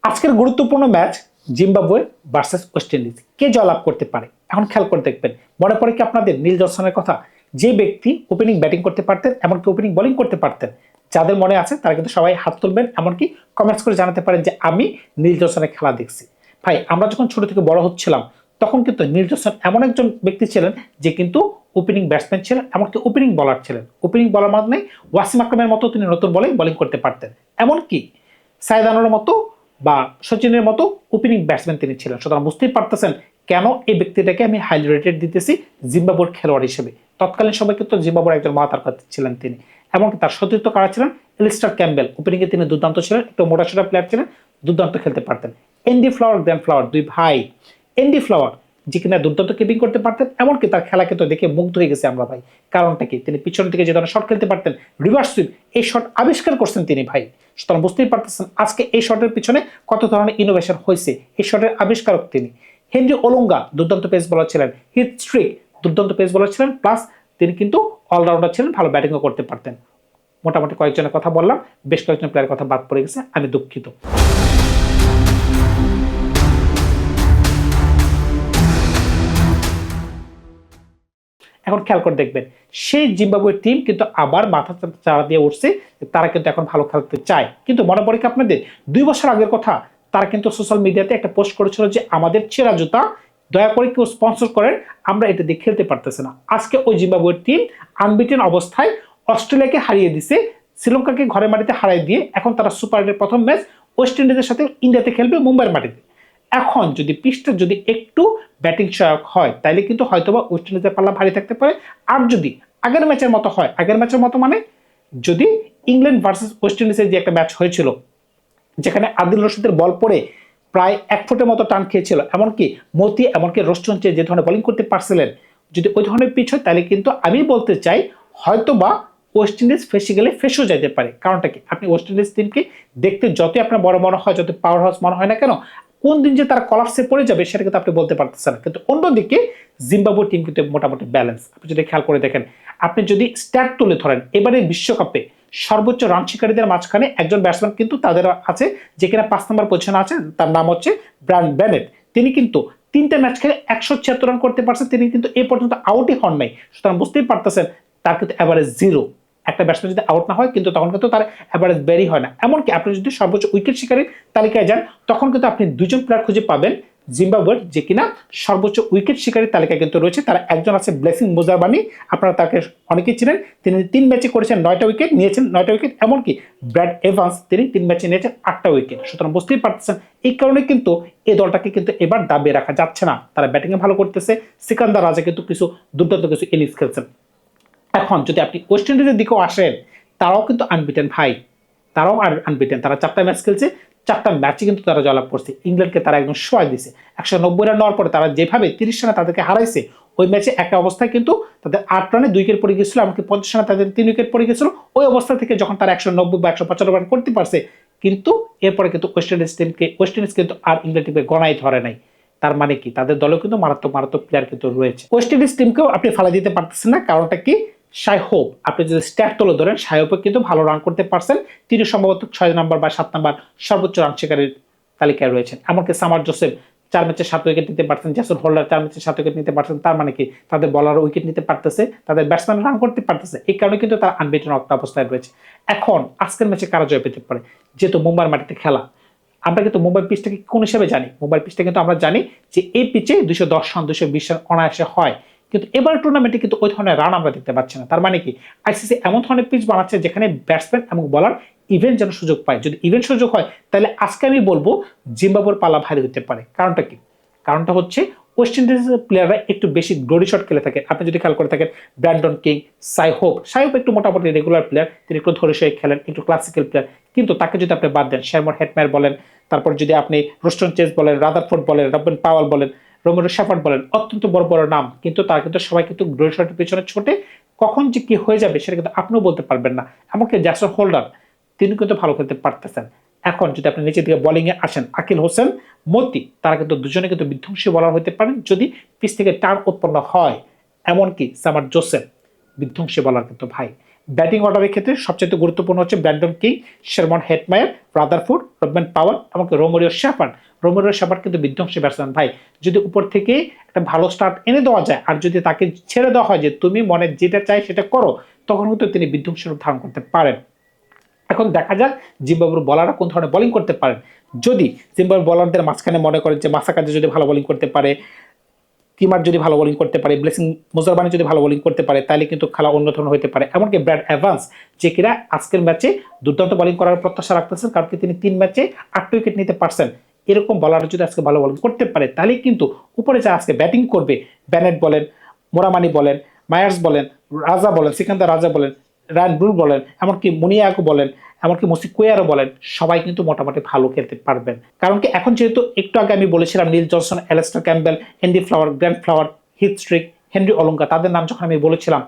আজকের গুরুত্বপূর্ণ match Zimbabwe versus West Indies, কে জয়লাভ করতে পারে এখন খেয়াল করে দেখবেন। মনে পড়ে কি আপনাদের নীল জনসনের কথা? যে ব্যক্তি ওপেনিং ব্যাটিং করতে পারতেন, এমনকি ওপেনিং বোলিং করতে পারতেন। যাদের মনে আছে তারা কিন্তু সবাই হাত তুলবেন, এমনকি কমেন্টস করে জানাতে পারেন যে আমি নীল জনসনের খেলা দেখছি। ভাই, আমরা যখন ছোট থেকে বড় হচ্ছিলাম তখন কিন্তু নীল জনসন এমন একজন ব্যক্তি ছিলেন যে কিন্তু ওপেনিং ব্যাটসম্যান ছিলেন, এমনকি ওপেনিং বলার ছিলেন। ওপেনিং বলার মানে ওয়াসিম আকরামের মতো তিনি নতুন বলে বোলিং করতে পারতেন, এমনকি সাইদ আনোয়ারের মতো বা সচিনের মতো ওপেনিং ব্যাটসম্যান তিনি ছিলেন। সুতরাং বুঝতেই পারতেছেন কেন এই ব্যক্তিটাকে আমি হাইলি রেটেড দিতেছি জিম্বাবুয়ের খেলোয়াড় হিসেবে। তৎকালীন সময় কিন্তু জিম্বাবুয়ের একজন মহাতারকা ছিলেন তিনি, এমনকি তার সতীর্থ কারা ছিলেন? Allister Campbell. ওপেনিংয়ে তিনি দুর্দান্ত ছিলেন, একটু মোটাসোটা প্লেয়ার ছিলেন, দুর্দান্ত খেলতে পারতেন। এন্ডি ফ্লাওয়ার, গ্র্যান্ড ফ্লাওয়ার, দুই ভাই। এন্ডি ফ্লাওয়ার যে কিনা দুর্দান্ত কিপিং করতে পারতেন, এমনকি তার খেলা কিন্তু দেখে মুগ্ধ হয়ে গেছে আমরা ভাই। কারণটা কি? তিনি পিছন থেকে যে ধরনের শট খেলতে পারতেন, রিভার্স সুইপ, এই শট আবিষ্কার করছেন তিনি ভাই। সুতরাং বুঝতেই পারতেছেন আজকে এই শটের পিছনে কত ধরনের ইনোভেশন হয়েছে, এই শটের আবিষ্কারক তিনি। হেনরি ওলঙ্গা দুর্দান্ত পেস বোলার ছিলেন, হিথ স্ট্রিক দুর্দান্ত পেস বোলার ছিলেন, প্লাস তিনি কিন্তু অলরাউন্ডার ছিলেন, ভালো ব্যাটিংও করতে পারতেন। মোটামুটি কয়েকজনের কথা বললাম, বেশ কয়েকজন প্লেয়ারের কথা বাদ পড়ে গেছে, আমি দুঃখিত। এখন খেয়াল করে দেখবেন সেই জিম্বাবুয়ের টিম কিন্তু আবার মাথা চাড়া দিয়ে উঠছে, তারা কিন্তু এখন ভালো খেলতে চায়। কিন্তু মনে পড়ে কি আপনাদের 2 বছর আগের কথা? তারা কিন্তু সোশ্যাল মিডিয়াতে একটা পোস্ট করেছিল যে আমাদের ছেঁড়া জুতা দয়া করে কেউ স্পন্সর করেন, আমরা এটা দিয়ে খেলতে পারতেছি না। আজকে ওই জিম্বাবুয়ের টিম আনবিটেন অবস্থায় অস্ট্রেলিয়াকে হারিয়ে দিছে, শ্রীলঙ্কাকে ঘরের মাটিতে হারিয়ে দিয়ে এখন তারা সুপার এর প্রথম ম্যাচ ওয়েস্ট ইন্ডিজের সাথে ইন্ডিয়াতে খেলবে মুম্বাইয়ের মাটিতে। এখন যদি পিচটা যদি একটু ব্যাটিং সহায়ক হয় তাইলে কিন্তু হয়তোবা ওয়েস্ট ইন্ডিজের পাল্লা ভারী থাকতে পারে। আর যদি আগের ম্যাচের মতো হয়, আগের ম্যাচের মতো মানে যদি ইংল্যান্ড ভার্সেস ওয়েস্ট ইন্ডিজের যে একটা ম্যাচ হয়েছিল যেখানে আদিল রশিদের বল পড়ে প্রায় 1 ফুটের মতো টান খেয়েছিল, এমনকি মতি এমনকি রোস্টন যে ধরনের বোলিং করতে পারছিলেন, যদি ওই ধরনের পিচ হয় তাহলে কিন্তু আমি বলতে চাই হয়তোবা ওয়েস্ট ইন্ডিজ ফেসে গেলে ফেসেও যেতে পারে। কারণটা কি? আপনি ওয়েস্ট ইন্ডিজ টিমকে দেখতে যতই আপনার বড় মনে হয়, যত পাওয়ার হাউস মনে হয় না কেন, কোন দিন যে তারা কলাপসে পড়ে যাবে সেটা কিন্তু আপনি বলতে পারতেছেন না। কিন্তু অন্যদিকে জিম্বাবুয়ে টিম কিন্তু মোটামুটি ব্যালেন্স। আপনি যদি খেয়াল করে দেখেন, আপনি যদি স্ট্যাট তুলে ধরেন এবারে বিশ্বকাপে সর্বোচ্চ রান শিকারীদের মাঝখানে একজন ব্যাটসম্যান কিন্তু তাদের আছে, যে কিনা 5 নম্বর পজিশনে আছে, তার নাম হচ্ছে ব্রায়ান বেনেট। তিনি কিন্তু 3টে ম্যাচ খেলে 176 রান করতে পারছেন, তিনি কিন্তু এ পর্যন্ত আউটই হন নাই। সুতরাং বুঝতেই পারতেছেন তার কিন্তু অ্যাভারেজ 0। একটা ব্যাটসম্যান যদি আউট না হয় কিন্তু তখন কিন্তু তার অ্যাভারেজ বেরই হয় না। এমনকি আপনি যদি সর্বোচ্চ উইকেট শিকারীর তালিকায় যান তখন কিন্তু আপনি 2জন প্লেয়ার খুঁজে পাবেন জিম্বাবুয়ের যে কিনা সর্বোচ্চ উইকেট শিকারীর তালিকায় কিন্তু রয়েছে। তারা একজন আছে ব্লেসিং মুজারবানি, আপনারা তাকে অনেকেই চিনেন, তিনি 3 ম্যাচে করেছেন 9টা উইকেট, নিয়েছেন 9টা উইকেট। এমনকি ব্র্যাড এভান্স তিনি 3 ম্যাচে নিয়েছেন 8টা উইকেট। সুতরাং বুঝতেই পারতেছেন এই কারণে কিন্তু এই দলটাকে কিন্তু এবার দাবিয়ে রাখা যাচ্ছে না। তারা ব্যাটিংয়ে ভালো করতেছে, সিকান্দার রাজা কিন্তু কিছু দুর্দান্ত কিছু ইনিংস খেলছেন। এখন যদি আপনি ওয়েস্ট ইন্ডিজের দিকেও আসেন, তারাও কিন্তু আনবিটেন ভাই, তারাও আনবিটেন। তারা 4টা ম্যাচ খেলছে, 4টা ম্যাচে কিন্তু তারা জয়লাভ করছে। ইংল্যান্ডকে তারা একদম শোয়াই দিছে। 190 রান নেওয়ার পরে তারা যেভাবে 30 রানে তাদেরকে হারাইছে, ওই ম্যাচে একটা অবস্থায় কিন্তু তাদের 8 রানে 2 উইকেট পড়ে গেছিল, এমনকি 50 রানে তাদের 3 উইকেট পড়ে গেছিল। ওই অবস্থা থেকে যখন তারা 190 বা 195 রান করতে পারছে, কিন্তু এরপরে কিন্তু ওয়েস্ট ইন্ডিজ কিন্তু আর ইংল্যান্ড টিমকে গণাই ধরে নাই। তার মানে কি? তাদের দলেও কিন্তু মারাত্মক মারাত্মক প্লেয়ার কিন্তু রয়েছে। ওয়েস্ট ইন্ডিজ টিমকেও আপনি ফালা দিতে পারতেছেন না। কারণটা কি? শাইহোপ, আপনি যদি স্ট্যাট তুলে ধরেন শাইহোপে কিন্তু ভালো রান করতে পারছেন, তিনি সম্ভবত 6 নম্বর বা 7 নম্বর সর্বোচ্চ রান শিকারীর তালিকায় রয়েছেন। এমনকি সামার জোসেফ 4 ম্যাচে 7 উইকেট নিতে পারছেন, জ্যাসন হোল্ডার 4 ম্যাচে 7 উইকেট নিতে পারছেন। তার মানে কি? তাদের বলার উইকেট নিতে পারতেছে, তাদের ব্যাটসম্যান রান করতে পারতেছে, এই কারণে কিন্তু তারা আনবিটেন অবস্থায় রয়েছে। এখন আজকের ম্যাচে কারা জয় পেতে পারে? যেহেতু মুম্বাইয়ের মাটিতে খেলা, আমরা কিন্তু মুম্বাই পিচটাকে কোন হিসেবে জানি? মুম্বাই পিচটা কিন্তু আমরা জানি যে এই পিচে 210 রান 220 রান অনায়াসে হয়। কিন্তু এবার টুর্নামেন্টে কিন্তু ওই ধরনের রান আমরা দেখতে পাচ্ছি না। তার মানে কি? আইসিসি এমন ধরনের পিচ বানাচ্ছে যেখানে ব্যাটসম্যান এবং বলার ইভেন্ট যেন সুযোগ পায়। যদি ইভেন্ট সুযোগ হয় তাহলে আজকে আমি বলবো জিম্বাবুয়ের পালা ভারী হতে পারে। কারণটা কি? কারণটা হচ্ছে ওয়েস্ট ইন্ডিজের প্লেয়াররা একটু বেশি গ্লোরি শট খেলে থাকে। আপনি যদি খেয়াল করে থাকেন ব্র্যান্ডন কিং, সাইহোপ একটু মোটামুটি রেগুলার প্লেয়ার, তিনি একটু ধরে সয়ে খেলেন, একটু ক্লাসিক্যাল প্লেয়ার। কিন্তু তাকে যদি আপনি বাদ দেন, শেরমন হেটম্যার বলেন, তারপর যদি আপনি রোস্টন চেজ বলেন, রাদারফোর্ড বলেন, রবিন পাওয়াল বলেন, রোমেরো শেফার্ড বলেন, অত্যন্ত বড় বড় নাম, কিন্তু তারা কিন্তু সবাই কিন্তু গ্লোরি শটের পিছনে ছোটে। কখন যে কি হয়ে যাবে সেটা কিন্তু আপনিও বলতে পারবেন না। এমনকি জ্যাসন হোল্ডার তিনি কিন্তু ভালো খেলতে পারতেছেন। এখন যদি আপনি নিচের দিকে বোলিং এ আসেন, আকিল হোসেন, মতি, তারা কিন্তু দুজনে কিন্তু বিধ্বংসী বলার হতে পারেন যদি পিচ থেকে টান উৎপন্ন হয়। এমনকি সামার জোসেফ বিধ্বংসী বলার কিন্তু ভাই। ব্যাটিং অর্ডারের ক্ষেত্রে সবচেয়ে গুরুত্বপূর্ণ হচ্ছে Brandon King, Shimron Hetmyer, Rutherford, Rovman Powell, এমনকি রোমেরিও শেফার্ড। রোমেরিও শেফার্ড কিন্তু বিধ্বংসী ব্যাটসম্যান ভাই, যদি উপর থেকে একটা ভালো স্টার্ট এনে দেওয়া যায় আর যদি তাকে ছেড়ে দেওয়া হয় যে তুমি মনে যেটা চাই সেটা করো, তখন কিন্তু তিনি বিধ্বংসী রূপ ধারণ করতে পারেন। এখন দেখা যাক জিম্বাবুয়ের বলাররা কোন ধরনের বোলিং করতে পারেন। যদি জিম্বাবুয়ের বলারদের মাঝখানে মনে করেন যে মাসাকাজে যদি ভালো বোলিং করতে পারে, কিমার যদি ভালো বোলিং করতে পারে, ব্লেসিং মুজারবানি যদি ভালো বোলিং করতে পারে, তাহলে কিন্তু খেলা অন্য ধরনের হতে পারে। এমনকি ব্র্যাড এভান্স, যে কিনা আজকের ম্যাচে দুর্দান্ত বোলিং করার প্রত্যাশা রাখতেছেন, কারণ কি তিনি 3 ম্যাচে 8 উইকেট নিতে পারছেন। এরকম বলার যদি আজকে ভালো বোলিং করতে পারে, তাহলে কিন্তু উপরে যা আজকে ব্যাটিং করবে, ব্যানেট বলেন, মোরামানি বলেন, মায়ার্স বলেন, রাজা বলেন, সিকান্দার রাজা বলেন, রায়ান ব্রুল বলেন, এমনকি মুনিয়াকো বলেন, এমনকি মুসিকুয়ারও বলেন, সবাই কিন্তু মোটামুটি ভালো খেলতে পারবেন। কারণ কি এখন যেহেতু একটু আগে আমি বলেছিলাম Neil Johnson, Alistair Campbell, Andy Flower, Grant Flower, Heath Streak, Henry Olonga, তাদের নাম যখন আমি বলেছিলাম,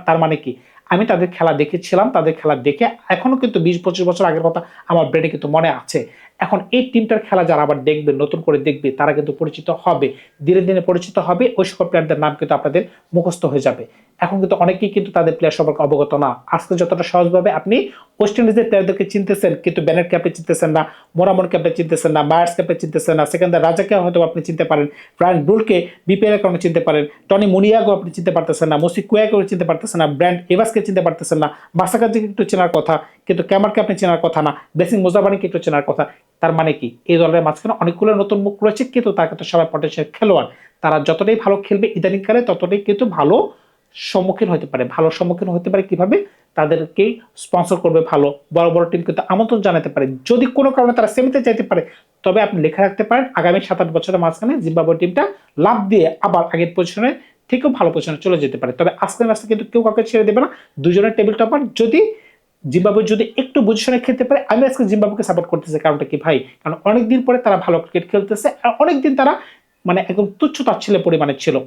তার মানে কি আমি তাদের খেলা দেখেছিলাম, তাদের খেলা দেখে এখনো কিন্তু 20-25 বছর আগের কথা আমার ব্রেনে কিন্তু মনে আছে। এখন এই টিমটার খেলা যারা আবার দেখবে, নতুন করে দেখবে, তারা কিন্তু পরিচিত হবে, ধীরে ধীরে পরিচিত হবে, ওই সকল প্লেয়ারদের নাম কিন্তু আপনাদের মুখস্থ হয়ে যাবে। এখন কিন্তু অনেকেই কিন্তু তাদের প্লেয়ার সম্পর্কে অবগত না। আজকে যতটা সহজভাবে আপনি ওয়েস্ট ইন্ডিজের প্লেয়ারদেরকে চিনতেছেন, কিন্তু ব্যানেট ক্যাপে চিনতেছেন না, মোরামন ক্যাপে চিনতেছেন না, মায়ার্স ক্যাপে চিনতেছেন না, সেকেন্দার রাজাকে হয়তো আপনি চিনতে পারেন, ব্রায়ান ব্রুলকে বিপিএল এর কারণে চিনতে পারেন, টনি মুনিয়াগো আপনি চিনতে পারতেছেন না, মুসি কুয়াকেও চিনতে পারতেছেন না, ব্র্যান্ড এভাসকে চিনতে পারতেছেন না, মাসাকাজিকে একটু চেনার কথা, কিন্তু ক্যামারকে আপনি চেনার কথা না, ব্লেসিং মুজাবানিকে একটু চেনার কথা। তার মানে কি এই দলের মাঝখানে অনেকগুলো নতুন মুখ রয়েছে, কিন্তু তার কিন্তু সবাই পটেনশিয়াল খেলোয়াড়। তারা যতটাই ভালো খেলবে ইদানিংকালে, ততটাই কিন্তু ভালো সম্মুখীন হতে পারে। ভালো সম্মুখীন হতে পারে কিভাবে? তাদেরকে স্পন্সর করবে ভালো, বড় বড় টিম কিন্তু আমন্ত্রণ জানাতে পারে। যদি কোনো কারণে তারা সেমিতে চাইতে পারে, তবে আপনি লেখা রাখতে পারেন আগামী 7-8 বছরের মাঝখানে জিম্বাবুয়ে টিমটা লাভ দিয়ে আবার আগের পজিশনে থেকেও ভালো পজিশনে চলে যেতে পারে। তবে আজকের ম্যাচে কিন্তু কেউ কাউকে ছেড়ে দেবে না, দুজনের টেবিল টপার। যদি জিম্বাবুয়ে যদি একটু পজিশনে খেলতে পারে, আমি আজকে জিম্বাবুয়েকে সাপোর্ট করতেছি। কারণটা কি ভাই? কারণ অনেকদিন পরে তারা ভালো ক্রিকেট খেলতেছে, আর অনেকদিন তারা মানে একদম তুচ্ছ তাচ্ছিল্যের পরিমাণে ছিল।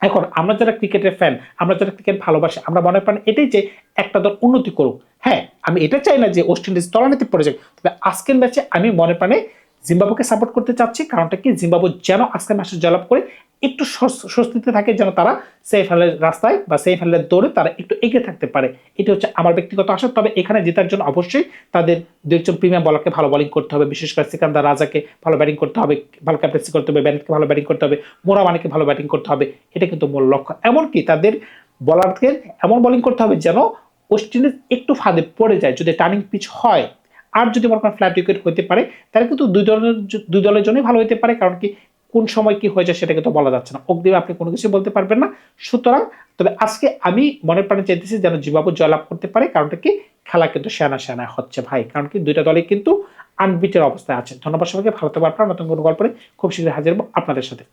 এখন আমরা যারা ক্রিকেটের ফ্যান, আমরা যারা ক্রিকেট ভালোবাসি, আমরা মনে প্রাণ এটাই যে একটা দল উন্নতি করুক। হ্যাঁ, আমি এটা চাই না যে ওয়েস্ট ইন্ডিজ তলানিতে পড়ে যাক, তবে আজকের ম্যাচে আমি মনে প্রাণে জিম্বাবুয়েকে সাপোর্ট করতে চাচ্ছি। কারণটা কি, জিম্বাবুয়ে যেন আজকের ম্যাচে জয়লাভ করে একটু স্বস্তিতে থাকে, যেন তারা সেমিফাইনালের রাস্তায় বা সেমিফাইনালের দৌড়ে তারা একটু এগিয়ে থাকতে পারে। এটা হচ্ছে আমার ব্যক্তিগত আশা। তবে এখানে জেতার জন্য অবশ্যই তাদের দুইজন প্রিমিয়াম বলারকে ভালো বোলিং করতে হবে, বিশেষ করে সিকান্দার রাজাকে ভালো ব্যাটিং করতে হবে, ভালো ক্যাপ্টেন্সি করতে হবে, ব্যানেটকে ভালো ব্যাটিং করতে হবে, মোরামানিকে ভালো ব্যাটিং করতে হবে। এটা কিন্তু মূল লক্ষ্য। এমনকি তাদের বলারকে এমন বোলিং করতে হবে যেন ওয়েস্ট ইন্ডিজ একটু ফাঁদে পড়ে যায়, যদি টার্নিং পিচ হয়। আর যদি মনে করেন ফ্ল্যাট উইকেট হতে পারে, তাহলে কিন্তু দুই দলের জন্যই ভালো হতে পারে। কারণ কি কোন সময় কি হয়ে যায় সেটা কিন্তু বলা যাচ্ছে না, অগ্রিমে আপনি কোনো কিছু বলতে পারবেন না। সুতরাং তবে আজকে আমি মনের প্রাণে চাইতেছি যেন জিম্বাবুয়ে জয়লাভ করতে পারে। কারণটা কি, খেলা কিন্তু সেনা সেনা হচ্ছে ভাই। কারণ কি দুইটা দলই কিন্তু আনবিটের অবস্থায় আছে। ধন্যবাদ সবাইকে, ভালো থাকবেন। আপনারা নতুন কোনো গল্পে খুব শীঘ্রই হাজির হবো আপনাদের সাথে।